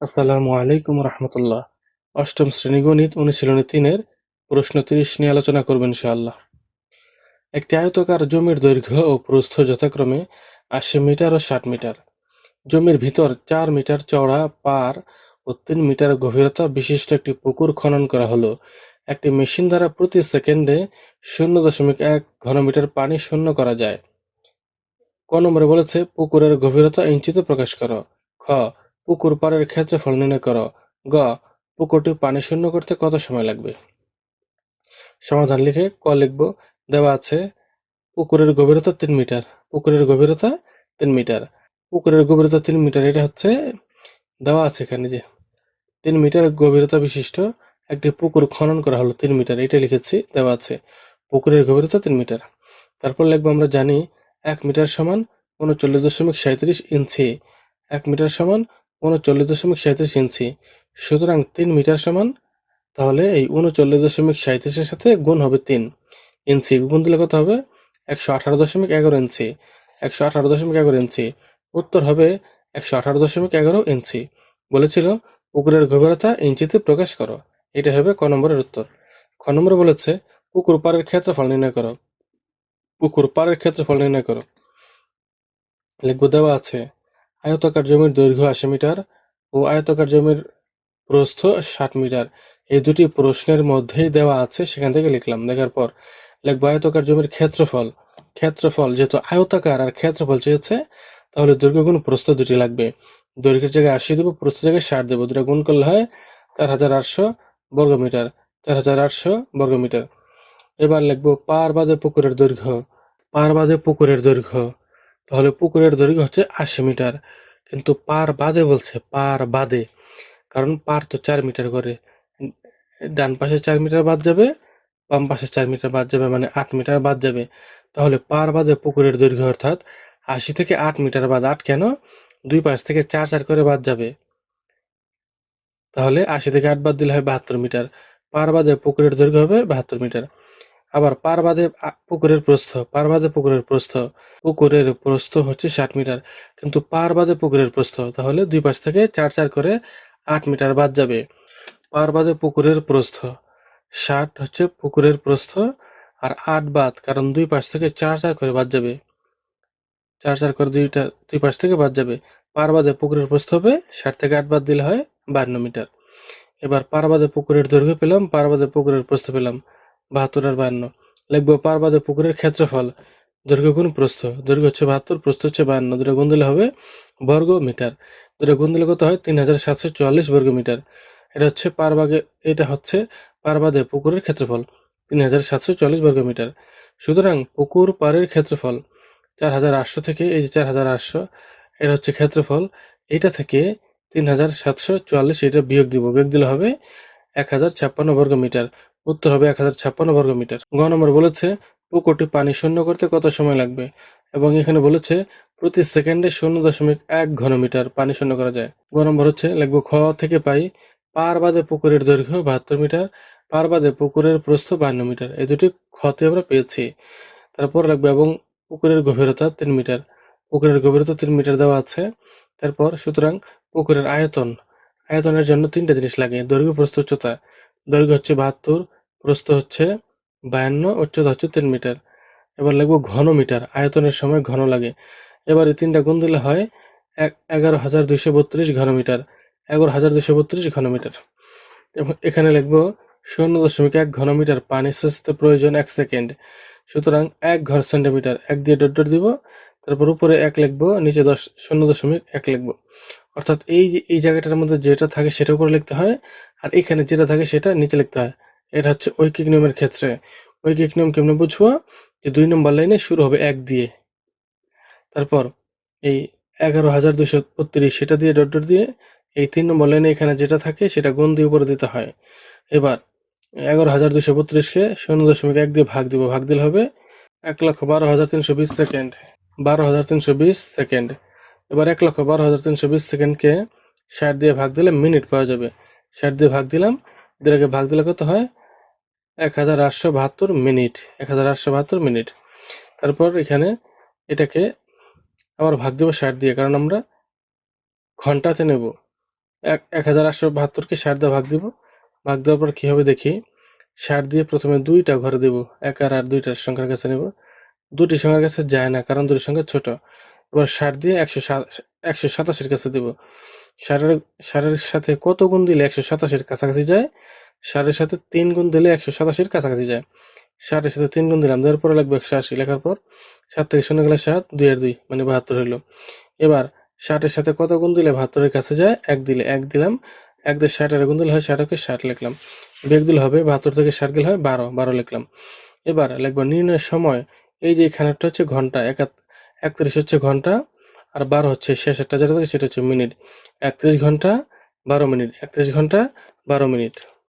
আসসালামু আলাইকুম রহমতুল্লাহ। অষ্টম শ্রেণী গণিত অনুশীলনী 3-এর প্রশ্ন 30 নিয়ে আলোচনা করব ইনশাআল্লাহ। একটি আয়তাকার জমির দৈর্ঘ্য ও প্রস্থ যথাক্রমে 80 মিটার ও 60 মিটার। জমির ভিতর 4 মিটার চওড়া পার ও 3 মিটার গভীরতা বিশিষ্ট একটি পুকুর খনন করা হলো। একটি মেশিন দ্বারা প্রতি সেকেন্ডে 0.1 ঘনমিটার পানি শূন্য করা যায়। ক নম্বরে বলেছে পুকুরের গভীরতা ইঞ্চিতে প্রকাশ করো। খ, পুকুর পাড়ের ক্ষেত্রফল নির্ণয় করো। গ, পুকুরটি পানি শূন্য করতে কত সময় লাগবে। সমাধান লিখে ক লিখব। দেওয়া আছে পুকুরের গভীরতা 3 মিটার। পুকুরের গভীরতা 3 মিটার। পুকুরের গভীরতা 3 মিটার, এটা হচ্ছে দেওয়া আছে এখানে যে 3 মিটার গভীরতা বিশিষ্ট একটি পুকুর খনন করা হলো 3 মিটার, এটা লিখেছি, দেওয়া আছে পুকুরের গভীরতা 3 মিটার। তারপর লিখবো আমরা জানি 1 মিটার সমান 39.37 ইঞ্চি। 1 মিটার সমান 39.37 ইঞ্চি। সুতরাং 3 মিটার সমান, তাহলে এই 39.37 এর সাথে গুণ হবে 3 ইঞ্চি, গুণ দিলে কত হবে 118.11 ইঞ্চি। 118.11 ইঞ্চি, উত্তর হবে 118.11 ইঞ্চি। বলেছিল পুকুরের গভীরতা ইঞ্চিতে প্রকাশ করো, এটা হবে ক নম্বরের উত্তর। খ নম্বরে বলেছে পুকুর পাড়ের ক্ষেত্রফল নির্ণয় করো। পুকুর পাড়ের ক্ষেত্রফল নির্ণয় করো। লিখব, দেওয়া আছে আয়তাকার জমির দৈর্ঘ্য 80 মিটার ও আয়তাকার জমির প্রস্থ 60 মিটার। এই দুটি প্রশ্নের মধ্যেই দেওয়া আছে, সেখান থেকে লিখলাম। দেখার পর লিখব আয়তাকার জমির ক্ষেত্রফল। ক্ষেত্রফল যেহেতু আয়তাকার আর ক্ষেত্রফল চেয়েছে, তাহলে দৈর্ঘ্য গুণ প্রস্থ দুটি লাগবে। দৈর্ঘ্যের জায়গায় 80 দেবো, প্রস্থের জায়গায় 60 দেবো, দুটা গুণ করলে হয় 4800 বর্গমিটার। 4800 বর্গমিটার। এবার লিখবো পার বাদে পুকুরের দৈর্ঘ্য। পার বাদে পুকুরের দৈর্ঘ্য, তাহলে পুকুরের দৈর্ঘ্য হচ্ছে 80 মিটার, কিন্তু পার বাদে বলছে, পার বাদে, কারণ পার তো 4 মিটার করে। ডান পাশে 4 মিটার বাদ যাবে, বাম পাশে 4 মিটার বাদ যাবে, মানে 8 মিটার বাদ যাবে। তাহলে পার বাদে পুকুরের দৈর্ঘ্য অর্থাৎ 80 থেকে 8 মিটার বাদ। 8 কেন, দুই পাশ থেকে 4 4 করে বাদ যাবে, তাহলে 80 থেকে 8 বাদ দিলে হয় 72 মিটার। পার বাদে পুকুরের দৈর্ঘ্য হবে 72 মিটার। আবার পার বাদে পুকুরের প্রস্থ। পার বাদে পুকুরের প্রস্থ, পুকুরের প্রস্থ হচ্ছে 60 মিটার, কিন্তু পার বাদে পুকুরের প্রস্থ, তাহলে দুই পাশ থেকে 4 4 করে 8 মিটার বাদ যাবে। পার বাদে পুকুরের প্রস্থ 60 হচ্ছে পুকুরের প্রস্থ, আর 8 বাদ, কারণ দুই পাশ থেকে 4 4 করে বাদ যাবে। 4 4 করে দুই পাশ থেকে বাদ যাবে। পার বাদে পুকুরের প্রস্থ হবে 60 থেকে 8 বাদ দিলে হয় 52 মিটার। এবার পার বাদে পুকুরের দৈর্ঘ্য পেলাম, পার বাদে পুকুরের প্রস্থ পেলাম, 72 আর 52। লিখবো পার বাদে পুকুরের ক্ষেত্রফল। দৈর্ঘ্য গুণ প্রস্থ। দৈর্ঘ্য হচ্ছে 72, প্রস্থ হচ্ছে 52, দুটো গুণ দিলে হবে বর্গ মিটার। দুটো গুণ দিলে কত হয় 3744 বর্গ মিটার। এটা হচ্ছে পার বাদে পুকুরের ক্ষেত্রফল 3744 বর্গ মিটার। সুতরাং পুকুর পাড়ের ক্ষেত্রফল 4800 থেকে, এই যে 4800, এটা হচ্ছে ক্ষেত্রফল, এটা থেকে 3744 এটা বিয়োগ দিব, বিয়োগ দিলে হবে 1056 বর্গ মিটার। উত্তর হবে 1056 বর্গ মিটার। গ নম্বর বলেছে পুকুরটি পানি শূন্য করতে কত সময় লাগবে, এবং এখানে বলেছে প্রতি সেকেন্ডে 0.1 ঘনমিটার পানি শূন্য করা যায়। গ নম্বর হচ্ছে লিখবো খ থেকে পাই পার বাদে পুকুরের দৈর্ঘ্য 72 মিটার, পার বাদে পুকুরের প্রস্থ 52 মিটার, এই দুটি খতে আমরা পেয়েছি। তারপর লাগবে এবং পুকুরের গভীরতা 3 মিটার। পুকুরের গভীরতা 3 মিটার দেওয়া আছে। তারপর সুতরাং পুকুরের আয়তন। আয়তনের জন্য তিনটা জিনিস লাগে, দৈর্ঘ্য, প্রস্থ, উচ্চতা। দৈর্ঘ্য হচ্ছে 72, প্রস্থ হচ্ছে 52, উচ্চতা হচ্ছে 3 মিটার। এবার লিখবো ঘন মিটার। আয়তনের সময় ঘন লাগে। এবার এই তিনটা গুণ দিলে হয় 11,232 ঘনমিটার। 11,232 ঘনমিটার। এবং এখানে লিখবো 0.1 ঘনমিটার পানি সেচতে প্রয়োজন 1 সেকেন্ড। সুতরাং 1 ঘর সেন্টিমিটার, 1 দিয়ে ডট ডট দিব, তারপর উপরে 1 লিখবো, নিচে 0.1 লিখবো। অর্থাৎ এই জায়গাটার মধ্যে যেটা থাকে সেটা উপরে লিখতে হয়, আর এখানে যেটা থাকে সেটা নিচে লিখতে হয়। এটা হচ্ছে ঐকিক নিয়মের ক্ষেত্রে। ঐকিক নিয়ম কেমনে বুঝবো, যে 2 নম্বর লাইনে শুরু হবে 1 দিয়ে, তারপর এই 11,232 সেটা দিয়ে ডট ডট দিয়ে, এই 3 নম্বর লাইনে এখানে যেটা থাকে সেটা গুণ দিয়ে উপরে দিতে হয়। এবার 11,232-কে 0.1 দিয়ে ভাগ দিব, ভাগ দিলে হবে 1,12,320 সেকেন্ড। 12,320 সেকেন্ড। এবার 1,12,320 সেকেন্ডকে 60 দিয়ে ভাগ দিলে মিনিট পাওয়া যাবে। 60 দিয়ে ভাগ দিলাম, এটাকে ভাগ দিলে কত হয় 1872 মিনিট। 1872 মিনিট। তারপর এখানে এটাকে আবার ভাগ দেব 60 দিয়ে, কারণ আমরা ঘন্টাতে নেব। 1872কে 60 দিয়ে ভাগ দিব। ভাগ দেওয়ার পর কি হবে দেখি। 60 দিয়ে প্রথমে 2টা ঘরে দেব। 1 আর 8 2টা সংখ্যার কাছে নেব। দুটি সংখ্যার কাছে যায় না, কারণ দুটি সংখ্যা ছোট। এবার 60 দিয়ে 187 এর কাছে দেব। 60 এর সাথে কত গুণ দিলে 187 এর কাছাকাছি যায়? 60 এর সাথে 3 গুণ দিলে 187 এর কাছাকাছি যায়। 60 এর সাথে 3 গুণ দিলাম, দেওয়ার পরে লাগবে 180। লেখার পর 7 থেকে 0 গেলে 7, 2 আর 2 মানে 72 হইল। এবার 60 এর সাথে কত গুণ দিলে 72 এর কাছে যায়? 1 দিলে 1 দিলাম। 1 দিয়ে 60 এর গুণ দিলে হয় 60 কে 60 লিখলাম। বিয়োগ দিলে হবে 72 থেকে 60 গেলে হয় 12, 12 লিখলাম। এবার লিখব নির্ণয়ের সময়। এই যে এখানেরটা হচ্ছে ঘন্টা, 31 হচ্ছে ঘন্টা, আর 12 হচ্ছে শেষেরটা যেটা থাকে সেটা হচ্ছে মিনিট। 31 ঘন্টা 12 মিনিট, 31 ঘন্টা 12 মিনিট।